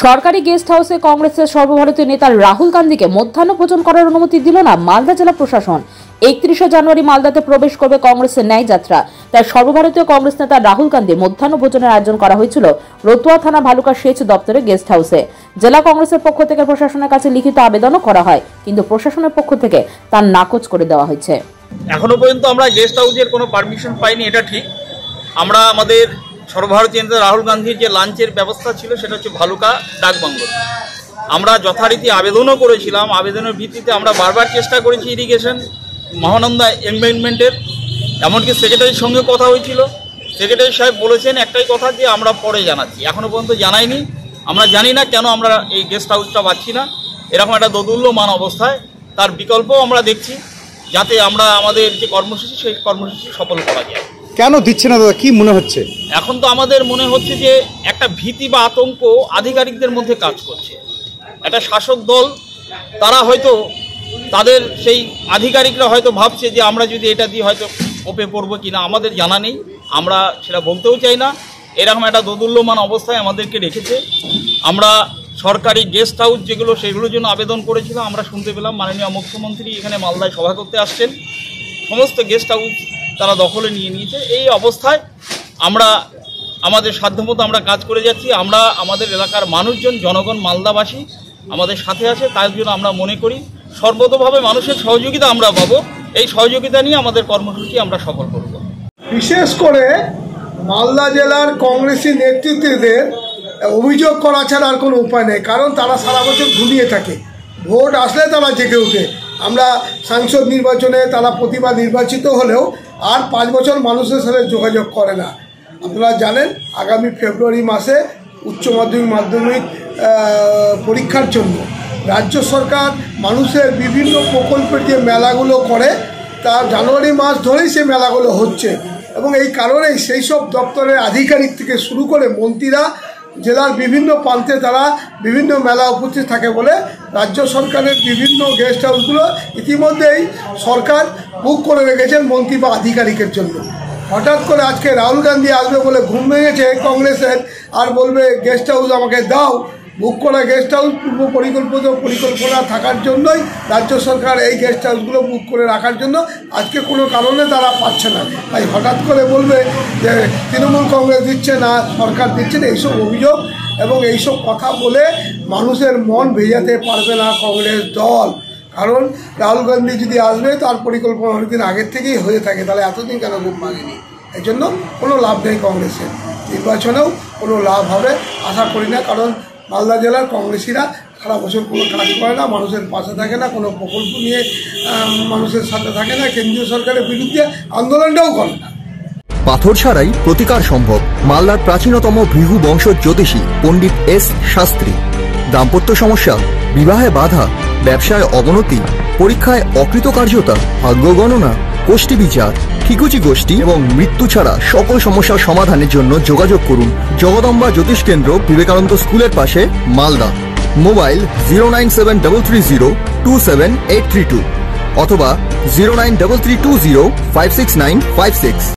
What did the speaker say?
সরকারি গেস্ট হাউসে কংগ্রেসের সর্বভারতীয় নেতা রাহুল গান্ধীকে মধ্যাহ্ন ভোজন করার অনুমতি দিল না মালদা জেলা প্রশাসন। 31 জানুয়ারি মালদাতে প্রবেশ করবে কংগ্রেসের ন্যায় যাত্রা। তাই সর্বভারতীয় কংগ্রেস নেতা রাহুল গান্ধী মধ্যাহ্ন ভোজনের আয়োজন করা হয়েছিল রতুয়া থানা ভালুকা সেচ দপ্তরে গেস্ট হাউসে। জেলা কংগ্রেসের পক্ষ থেকে প্রশাসনের কাছে লিখিত আবেদনও করা হয়, কিন্তু প্রশাসনের পক্ষ থেকে তার নাকচ করে দেওয়া হয়েছে। এখনো পর্যন্ত আমরা গেস্ট হাউসের কোনো পারমিশন পাইনি, এটা ঠিক। আমরা আমাদের সর্বভারতীয় নেতা রাহুল গান্ধীর যে লাঞ্চের ব্যবস্থা ছিল সেটা হচ্ছে ভালুকা ডাকবাংলো। আমরা যথারীতি আবেদনও করেছিলাম। আবেদনের ভিত্তিতে আমরা বারবার চেষ্টা করেছি ইরিগেশন মহানন্দা এমবেনমেন্টের, এমনকি সেক্রেটারির সঙ্গে কথা হয়েছিল। সেক্রেটারি সাহেব বলেছেন একটাই কথা, যে আমরা পরে জানাচ্ছি। এখনও পর্যন্ত জানাইনি। আমরা জানি না কেন আমরা এই গেস্ট হাউসটা পাচ্ছি না। এরকম একটা দোদুল্যমান অবস্থায় তার বিকল্পও আমরা দেখছি, যাতে আমরা আমাদের যে কর্মসূচি সেই কর্মসূচি সফল করা যায়। কেন দিচ্ছে না দাদা, কি মনে হচ্ছে? এখন তো আমাদের মনে হচ্ছে যে একটা ভীতি বা আতঙ্ক আধিকারিকদের মধ্যে কাজ করছে। একটা শাসক দল, তারা হয়তো তাদের সেই আধিকারিকরা হয়তো ভাবছে যে আমরা যদি এটা দিয়ে হয়তো ওপে পড়বো কিনা, আমাদের জানা নেই, আমরা সেটা বলতেও চাই না। এরকম একটা দোদুল্যমান অবস্থায় আমাদেরকে রেখেছে। আমরা সরকারি গেস্ট হাউস যেগুলো, সেগুলোর জন্য আবেদন করেছিলাম। আমরা শুনতে পেলাম মাননীয় মুখ্যমন্ত্রী এখানে মালদায় সভা করতে আসছেন। সমস্ত গেস্ট হাউস তারা দখলে নিয়ে নিয়েছে। এই অবস্থায় আমরা আমাদের সাধ্যমতো আমরা কাজ করে যাচ্ছি। আমরা আমাদের এলাকার মানুষজন, জনগণ, মালদাবাসী আমাদের সাথে আছে। তার জন্য আমরা মনে করি সর্বতোভাবে মানুষের সহযোগিতা আমরা পাবো। এই সহযোগিতা নিয়ে আমাদের কর্মসূচি আমরা সফল করব। বিশেষ করে মালদা জেলার কংগ্রেসি নেতৃত্বদের অভিযোগ করা ছাড়া আর কোনো উপায় নেই, কারণ তারা সারা বছর ঘুমিয়ে থাকে। ভোট আসলে তারা জেগে ওঠে। আমরা সাংসদ নির্বাচনে তারা প্রতিবার নির্বাচিত হলেও আর 5 বছর মানুষের সাথে যোগাযোগ করে না। আপনারা জানেন আগামী ফেব্রুয়ারি মাসে উচ্চ মাধ্যমিক পরীক্ষার জন্য রাজ্য সরকার মানুষের বিভিন্ন প্রকল্পের যে মেলাগুলো করে, তা জানুয়ারি মাস ধরেই সেই মেলাগুলো হচ্ছে। এবং এই কারণেই সেই সব দপ্তরের আধিকারিক থেকে শুরু করে মন্ত্রীরা জেলার বিভিন্ন প্রান্তে তারা বিভিন্ন মেলা উপস্থিত থাকে বলে রাজ্য সরকারের বিভিন্ন গেস্ট হাউসগুলো ইতিমধ্যেই সরকার বুক করে রেখেছেন মন্ত্রী বা আধিকারিকের জন্য। হঠাৎ করে আজকে রাহুল গান্ধী আসবে বলে ঘুম ভেঙেছে কংগ্রেসের, আর বলবে গেস্ট হাউস আমাকে দাও। বুক করা গেস্ট হাউস পূর্ব পরিকল্পনা থাকার জন্যই রাজ্য সরকার এই গেস্ট হাউসগুলো বুক করে রাখার জন্য আজকে কোনো কারণে তারা পাচ্ছে না। তাই হঠাৎ করে বলবে যে তৃণমূল কংগ্রেস দিচ্ছে না, সরকার দিচ্ছে না, এইসব অভিযোগ এবং এইসব কথা বলে মানুষের মন ভেজাতে পারবে না কংগ্রেস দল। কারণ রাহুল গান্ধী যদি আসবে, তার পরিকল্পনা অনেকদিন আগের থেকেই হয়ে থাকে, তাহলে এতদিন কেন বুক ভাঙেনি? এই জন্য কোনো লাভ নেই কংগ্রেসের। নির্বাচনেও কোনো লাভ হবে আশা করি না, কারণ মালদা জেলার কংগ্রেসিরা সারা বছর কোনো কাজ করে না, মানুষের পাশে থাকে না, কোনো প্রকল্প নিয়ে মানুষের সাথে থাকে না, কেন্দ্রীয় সরকারের বিরুদ্ধে আন্দোলনটাও করে না। পাথর ছাড়াই প্রতিকার সম্ভব। মালদার প্রাচীনতম ভৃগু বংশ জ্যোতিষী পণ্ডিত এস শাস্ত্রী। দাম্পত্য সমস্যা, বিবাহে বাধা, ব্যবসায় অবনতি, পরীক্ষায় অকৃতকার্যতা, ভাগ্য গণনা, গোষ্ঠী বিচার, ঠিকুচি গোষ্ঠী এবং মৃত্যু ছাড়া সকল সমস্যার সমাধানের জন্য যোগাযোগ করুন জগদম্বা জ্যোতিষ কেন্দ্র, বিবেকানন্দ স্কুলের পাশে, মালদা। মোবাইল 09730278332 অথবা 09332056956।